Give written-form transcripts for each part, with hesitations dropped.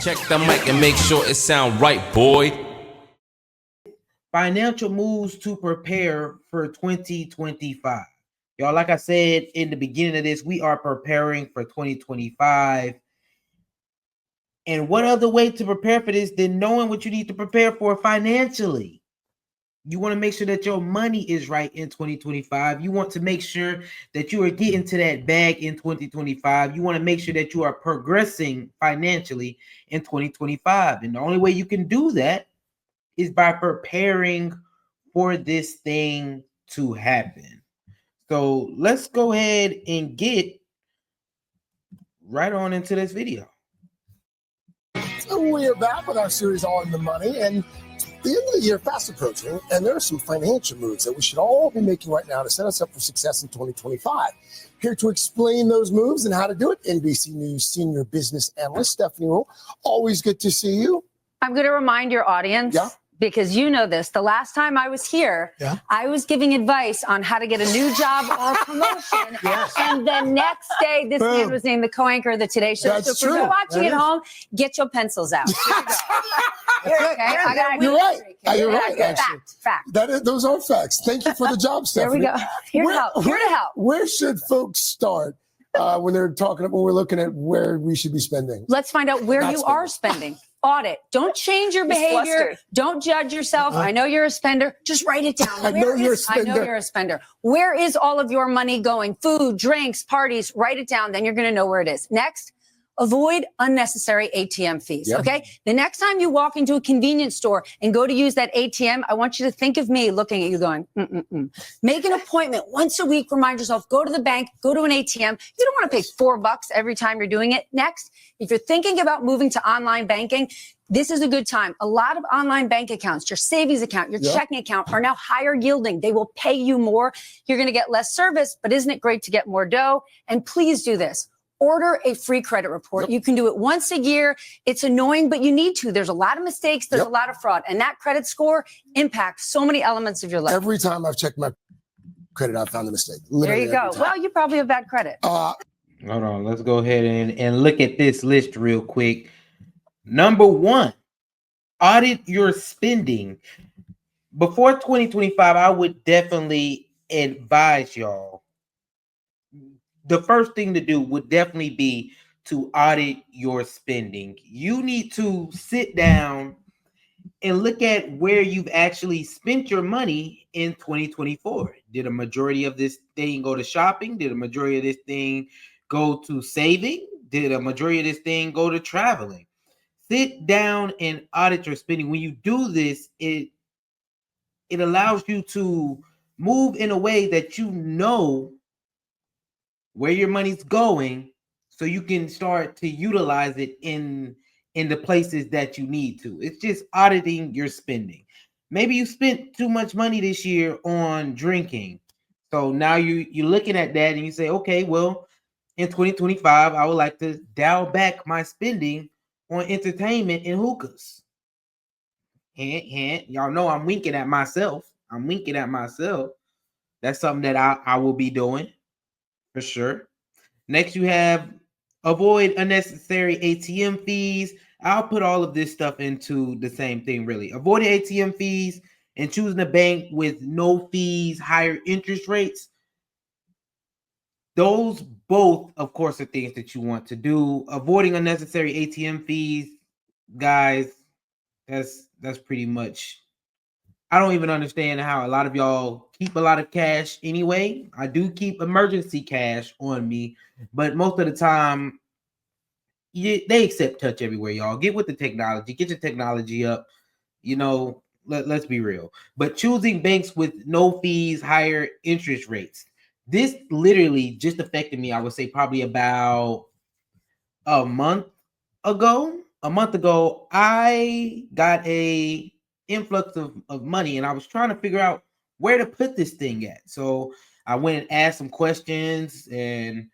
Check the mic and make sure it sound right, boy. Financial moves to prepare for 2025. Y'all, like I said in the beginning of this, we are preparing for 2025. And what other way to prepare for this than knowing what you need to prepare for financially? You want to make sure that your money is right in 2025. You want to make sure that you are getting to that bag in 2025. You want to make sure that you are progressing financially in 2025. And the only way you can do that is by preparing for this thing to happen. So let's go ahead and get right on into this video. So we are back with our series On the Money, and the end of the year fast approaching, and there are some financial moves that we should all be making right now to set us up for success in 2025. Here to explain those moves and how to do it, NBC News senior business analyst Stephanie Rule. Always good to see you. I'm going to remind your audience, because you know this, the last time I was here, I was giving advice on how to get a new job or a promotion. And the next day, this man was named the co-anchor of the Today Show. That's so if you're watching at home, get your pencils out. You're right. You're right. Actually. Fact. Those are facts. Thank you for the job, Stephanie. There we go. Here to help. Where should folks start when we're looking at where we should be spending? Let's find out where you are spending. Audit. Don't change your behavior. Flustered. Don't judge yourself. I know you're a spender. Just write it down. I know you're a spender. Where is all of your money going? Food, drinks, parties. Write it down. Then you're going to know where it is. Next, avoid unnecessary ATM fees. Okay. The next time you walk into a convenience store and go to use that ATM, I want you to think of me looking at you going, Make an appointment once a week. Remind yourself, go to the bank, go to an ATM. You don't want to pay $4 every time you're doing it. Next, if you're thinking about moving to online banking, this is a good time. A lot of online bank accounts, your savings account, your checking account are now higher yielding. They will pay you more. You're going to get less service, but isn't it great to get more dough? And please do this. Order a free credit report. You can do it once a year. It's annoying, but you need to. There's a lot of mistakes. There's a lot of fraud. And that credit score impacts so many elements of your life. Every time I've checked my credit, I've found a mistake. There you go. Well, you probably have bad credit. Hold on. Let's go ahead and look at this list real quick. Number 1, audit your spending. Before 2025, I would definitely advise y'all. The first thing to do would definitely be to audit your spending. You need to sit down and look at where you've actually spent your money in 2024. Did a majority of this thing go to shopping? Did a majority of this thing go to saving? Did a majority of this thing go to traveling? Sit down and audit your spending. When you do this, it allows you to move in a way that you know where your money's going, so you can start to utilize it in the places that you need to. It's just auditing your spending. Maybe you spent too much money this year on drinking. So now you're looking at that and you say, okay, well, in 2025, I would like to dial back my spending on entertainment and hookahs. Y'all know I'm winking at myself. That's something that I will be doing for sure. Next, you have avoid unnecessary ATM fees. I'll put all of this stuff into the same thing, really. Avoiding ATM fees and choosing a bank with no fees, higher interest rates. Those both, of course, are things that you want to do. Avoiding unnecessary ATM fees, guys, that's pretty much. I don't even understand how a lot of y'all keep a lot of cash anyway. I do keep emergency cash on me, but most of the time, they accept touch everywhere, y'all. Get with the technology. Get your technology up. You know, let's be real. But choosing banks with no fees, higher interest rates. This literally just affected me, I would say, probably about a month ago. I got a influx of money, and I was trying to figure out where to put this thing at. So I went and asked some questions, and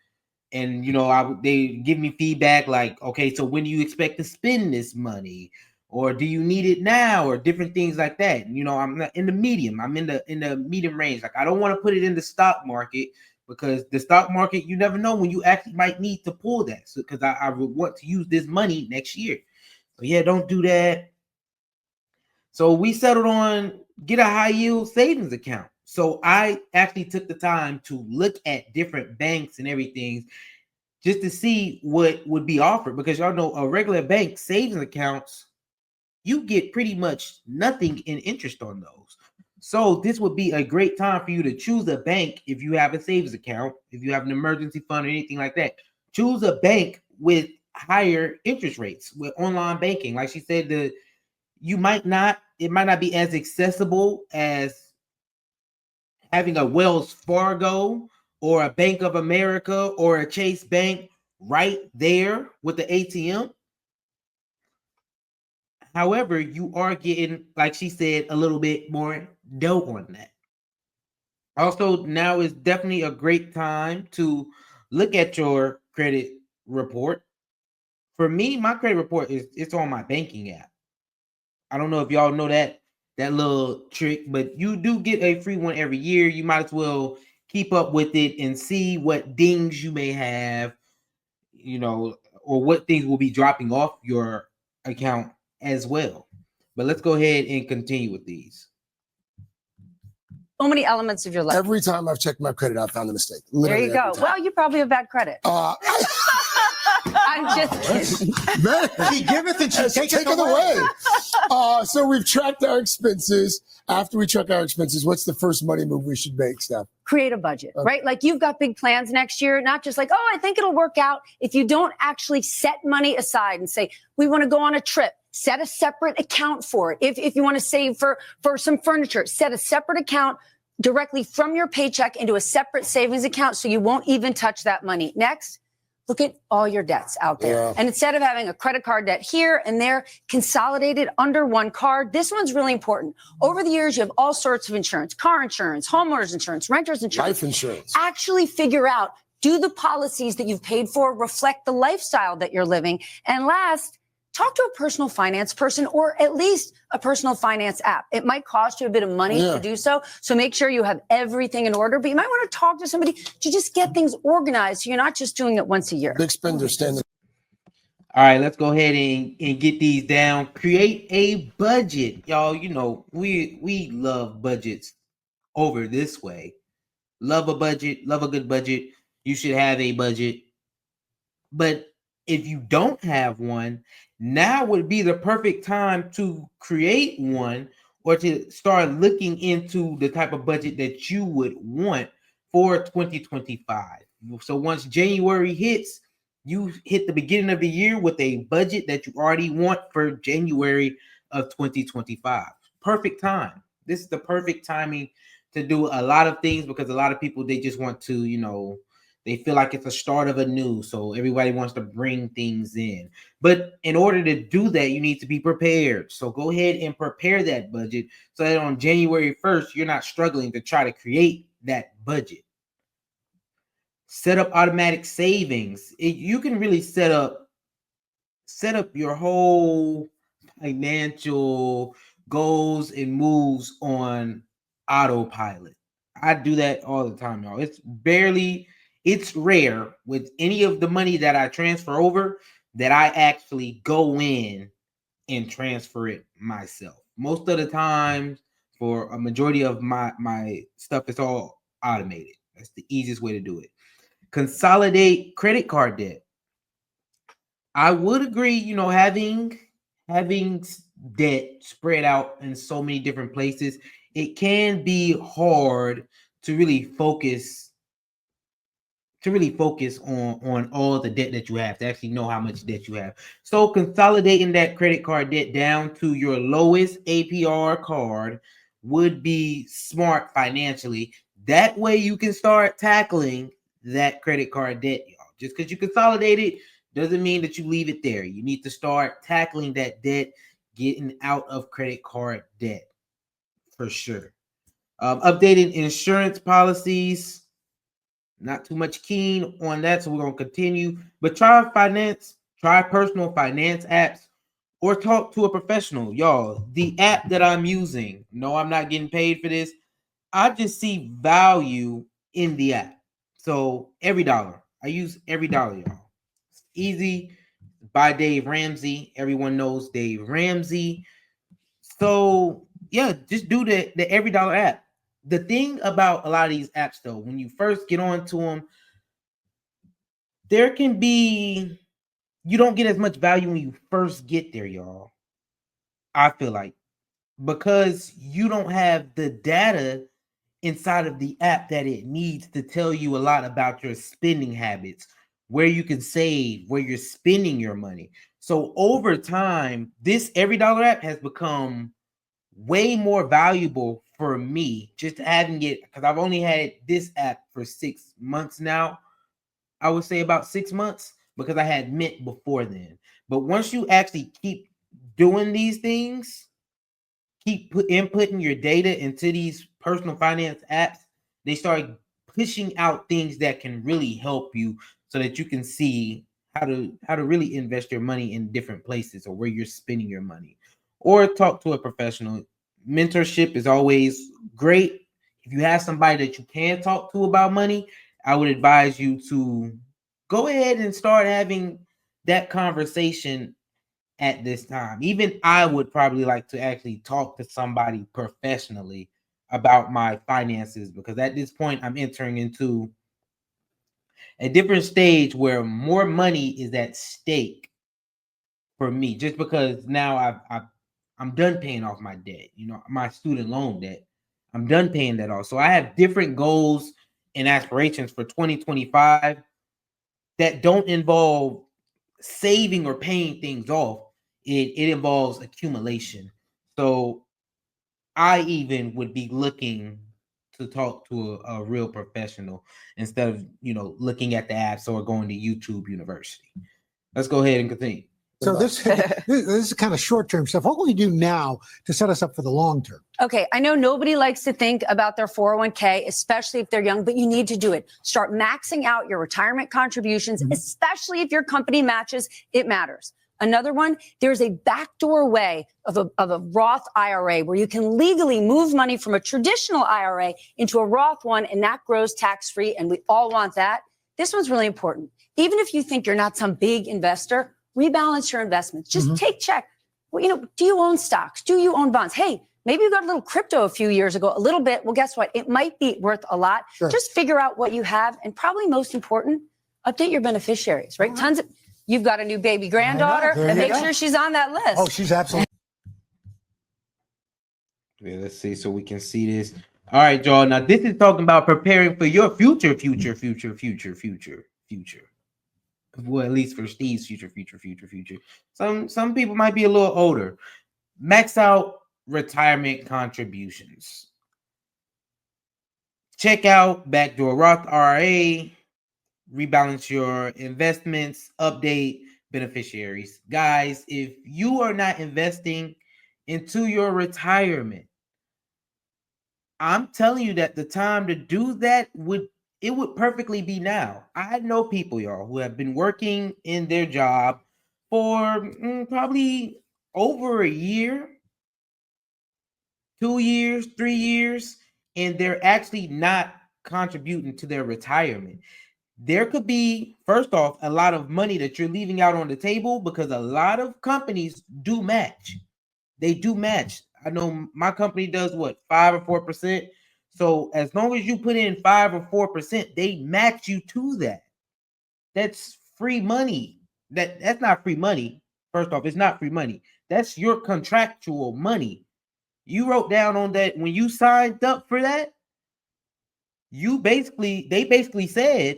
you know, they give me feedback like, okay, so when do you expect to spend this money, or do you need it now, or different things like that. You know, I'm not in the medium. I'm in the medium range. Like, I don't want to put it in the stock market, because the stock market, you never know when you actually might need to pull that. So because I would want to use this money next year. But yeah, don't do that. So we settled on get a high yield savings account. So I actually took the time to look at different banks and everything just to see what would be offered, because y'all know a regular bank savings accounts, you get pretty much nothing in interest on those. So this would be a great time for you to choose a bank if you have a savings account, if you have an emergency fund or anything like that. Choose a bank with higher interest rates with online banking. Like she said, it might not be as accessible as having a Wells Fargo or a Bank of America or a Chase Bank right there with the ATM. However, you are getting, like she said, a little bit more dough on that. Also, now is definitely a great time to look at your credit report. For me, my credit report it's on my banking app. I don't know if y'all know that little trick, but you do get a free one every year. You might as well keep up with it and see what dings you may have, or what things will be dropping off your account as well. But let's go ahead and continue with these. So many elements of your life. Every time I've checked my credit, I've found a mistake. There Literally you go. every time. Well, you probably have bad credit. I'm just kidding. Man, She giveth and she take it away. So we've tracked our expenses. After we track our expenses, what's the first money move we should make, Steph? Create a budget, right? Like you've got big plans next year, not just like, oh, I think it'll work out. If you don't actually set money aside and say, we want to go on a trip, set a separate account for it. If you want to save for some furniture, set a separate account directly from your paycheck into a separate savings account so you won't even touch that money. Next, look at all your debts out there. Yeah. And instead of having a credit card debt here and there, consolidated under one card. This one's really important. Over the years, you have all sorts of insurance, car insurance, homeowners insurance, renters insurance. Life insurance. Actually figure out, do the policies that you've paid for reflect the lifestyle that you're living? And last, talk to a personal finance person or at least a personal finance app. It might cost you a bit of money to do so. So make sure you have everything in order, but you might want to talk to somebody to just get things organized so you're not just doing it once a year. Big spender standing. All right, let's go ahead and get these down. Create a budget. Y'all, we love budgets over this way. Love a budget, love a good budget. You should have a budget. But if you don't have one, now would be the perfect time to create one or to start looking into the type of budget that you would want for 2025. So once January hits, you hit the beginning of the year with a budget that you already want for January of 2025. Perfect time. This is the perfect timing to do a lot of things because a lot of people, they just want to, they feel like it's a start of a new, so everybody wants to bring things in. But in order to do that, you need to be prepared. So go ahead and prepare that budget so that on January 1st, you're not struggling to try to create that budget. Set up automatic savings. You can really set up your whole financial goals and moves on autopilot. I do that all the time, y'all. It's rare with any of the money that I transfer over that I actually go in and transfer it myself. Most of the time, for a majority of my stuff, it's all automated. That's the easiest way to do it. Consolidate credit card debt. I would agree, having debt spread out in so many different places, it can be hard to really focus on all the debt that you have, to actually know how much debt you have. So consolidating that credit card debt down to your lowest APR card would be smart financially. That way you can start tackling that credit card debt, y'all. Just because you consolidate it doesn't mean that you leave it there. You need to start tackling that debt, getting out of credit card debt for sure. Updating insurance policies. Not too much keen on that, so we're going to continue. But try personal finance apps, or talk to a professional. Y'all, the app that I'm using, no, I'm not getting paid for this. I just see value in the app. So every dollar, I use every dollar, y'all. It's easy, by Dave Ramsey. Everyone knows Dave Ramsey. So yeah, just do the every dollar app. The thing about a lot of these apps, though, when you first get onto them, there can be, you don't get as much value when you first get there, y'all. I feel like, because you don't have the data inside of the app that it needs to tell you a lot about your spending habits, where you can save, where you're spending your money. So over time, this every dollar app has become way more valuable for me, just having it, because I've only had this app for 6 months now. I would say about 6 months, because I had Mint before then. But once you actually keep doing these things, keep inputting your data into these personal finance apps, they start pushing out things that can really help you, so that you can see how to really invest your money in different places, or where you're spending your money, or talk to a professional. Mentorship is always great. If you have somebody that you can talk to about money, I would advise you to go ahead and start having that conversation at this time. Even I would probably like to actually talk to somebody professionally about my finances, because at this point I'm entering into a different stage where more money is at stake for me, just because now I'm done paying off my debt, my student loan debt. I'm done paying that off. So I have different goals and aspirations for 2025 that don't involve saving or paying things off. It involves accumulation. So I even would be looking to talk to a real professional, instead of looking at the apps or going to YouTube University. Let's go ahead and continue. So this is kind of short-term stuff. What will we do now to set us up for the long term? Okay, I know nobody likes to think about their 401k, especially if they're young, but you need to do it. Start maxing out your retirement contributions, especially if your company matches. It matters. Another one, there's a backdoor way of a Roth IRA where you can legally move money from a traditional IRA into a Roth one, and that grows tax-free, and we all want that. This one's really important. Even if you think you're not some big investor, rebalance your investments. Just take check. Well, do you own stocks? Do you own bonds? Hey, maybe you got a little crypto a few years ago, a little bit. Well, guess what? It might be worth a lot. Sure. Just figure out what you have. And probably most important, update your beneficiaries, right? You've got a new baby granddaughter, and make sure she's on that list. Oh, she's absolutely. Yeah, let's see so we can see this. All right, y'all. Now, this is talking about preparing for your future. Well, at least for Steve's future. Some people might be a little older. Max out retirement contributions. Check out backdoor Roth IRA. Rebalance your investments. Update beneficiaries. Guys, if you are not investing into your retirement, I'm telling you that the time to do that would perfectly be now. I know people, y'all, who have been working in their job for probably over a year, 2 years, 3 years, and they're actually not contributing to their retirement. There could be, first off, a lot of money that you're leaving out on the table, because a lot of companies do match. They do match. I know my company does 5 or 4%. So as long as you put in 5 or 4%, they match you to that. That's free money. That's not free money. First off, it's not free money. That's your contractual money. You wrote down on that when you signed up for that. They basically said,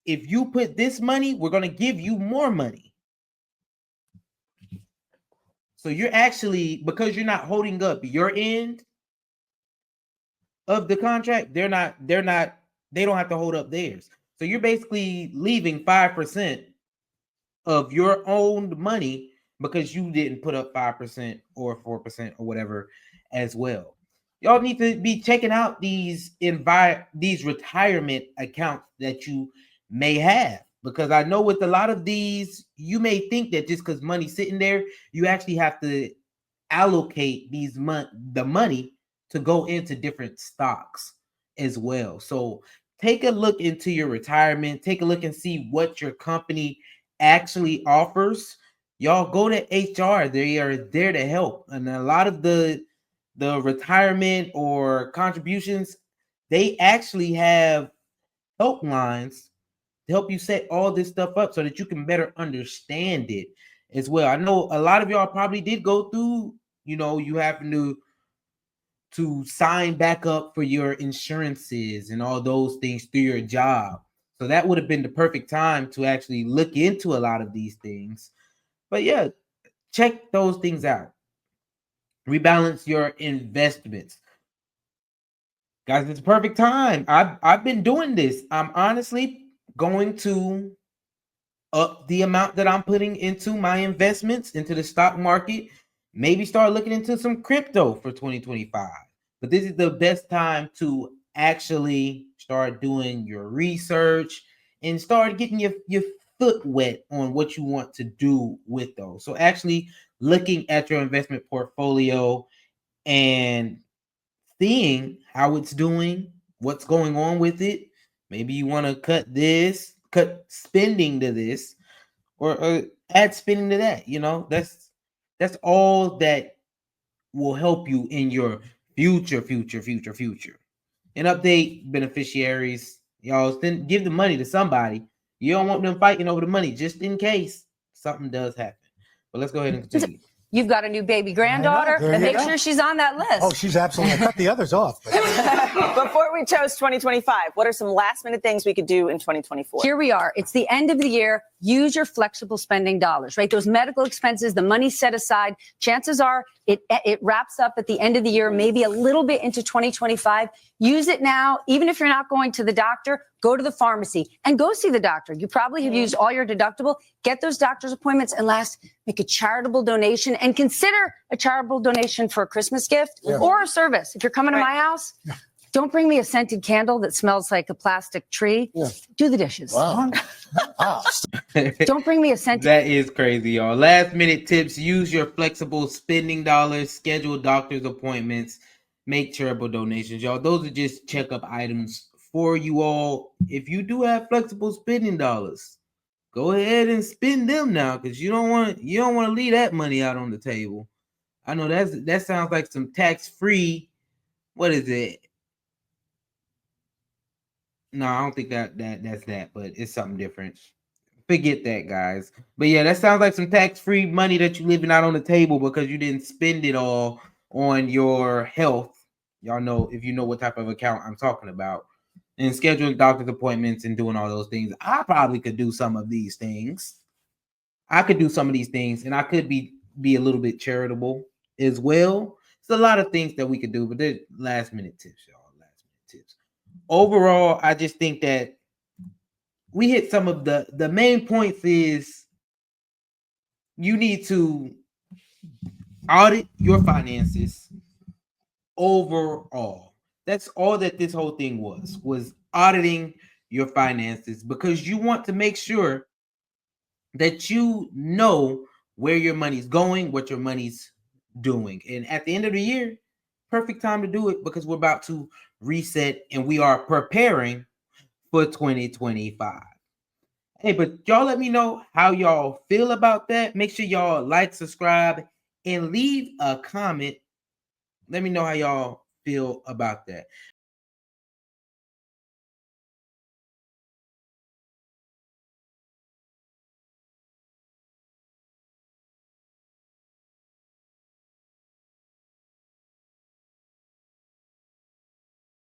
if you put this money, we're going to give you more money. So you're actually, because you're not holding up your end of the contract, they don't have to hold up theirs. So you're basically leaving 5% of your own money because you didn't put up 5% or 4% or whatever as well. Y'all need to be checking out these retirement accounts that you may have, because I know with a lot of these, you may think that just because money's sitting there, you actually have to allocate the money to go into different stocks as well. So take a look into your retirement. Take a look and see what your company actually offers. y'all go to HR. They are there to help. And a lot of the retirement or contributions, they actually have helplines to help you set all this stuff up so that you can better understand it as well. I know a lot of y'all probably did go through, you having to sign back up for your insurances and all those things through your job. So that would have been the perfect time to actually look into a lot of these things. But yeah, check those things out. Rebalance your investments. Guys, it's a perfect time. I've been doing this. I'm honestly going to up the amount that I'm putting into my investments into the stock market. Maybe start looking into some crypto for 2025. But this is the best time to actually start doing your research and start getting your foot wet on what you want to do with those. So actually looking at your investment portfolio and seeing how it's doing, what's going on with it. Maybe you want to cut spending to this, or add spending to that. That's all that will help you in your future. And update beneficiaries. Y'all then give the money to somebody. You don't want them fighting over the money just in case something does happen. But let's go ahead and continue. You've got a new baby granddaughter, There and you make go. sure she's on that list. Oh, she's absolutely. I cut the others off. Before we toast 2025, what are some last minute things we could do in 2024? Here we are. It's the end of the year. Use your flexible spending dollars, right? Those medical expenses, the money set aside. Chances are it wraps up at the end of the year, maybe a little bit into 2025. Use it now. Even if you're not going to the doctor, go to the pharmacy and go see the doctor. You probably have used all your deductible. Get those doctor's appointments, and last, make a charitable donation, and consider a charitable donation for a Christmas gift or a service. If you're coming to my house, don't bring me a scented candle that smells like a plastic tree. Do the dishes. Wow. Don't bring me a scented. That is crazy, y'all. Last minute tips: use your flexible spending dollars, schedule doctor's appointments, make charitable donations, y'all. Those are just checkup items for you all. If you do have flexible spending dollars, go ahead and spend them now, because you don't want to leave that money out on the table. I know that sounds like some tax-free. What is it? No, I don't think that's that, but it's something different. Forget that, guys. But yeah, that sounds like some tax-free money that you're leaving out on the table because you didn't spend it all on your health. Y'all know, if you know what type of account I'm talking about. And scheduling doctor's appointments and doing all those things. I probably could do some of these things. I could do some of these things, and I could be a little bit charitable as well. It's a lot of things that we could do, but they're last minute tips, y'all. Last minute tips. Overall, I just think that we hit some of the main points. Is you need to audit your finances overall. That's all that this whole thing was auditing your finances, because you want to make sure that you know where your money's going, what your money's doing. And at the end of the year, perfect time to do it, because we're about to reset and we are preparing for 2025. Hey, but y'all let me know how y'all feel about that. Make sure y'all like, subscribe, and leave a comment. Let me know how y'all feel about that.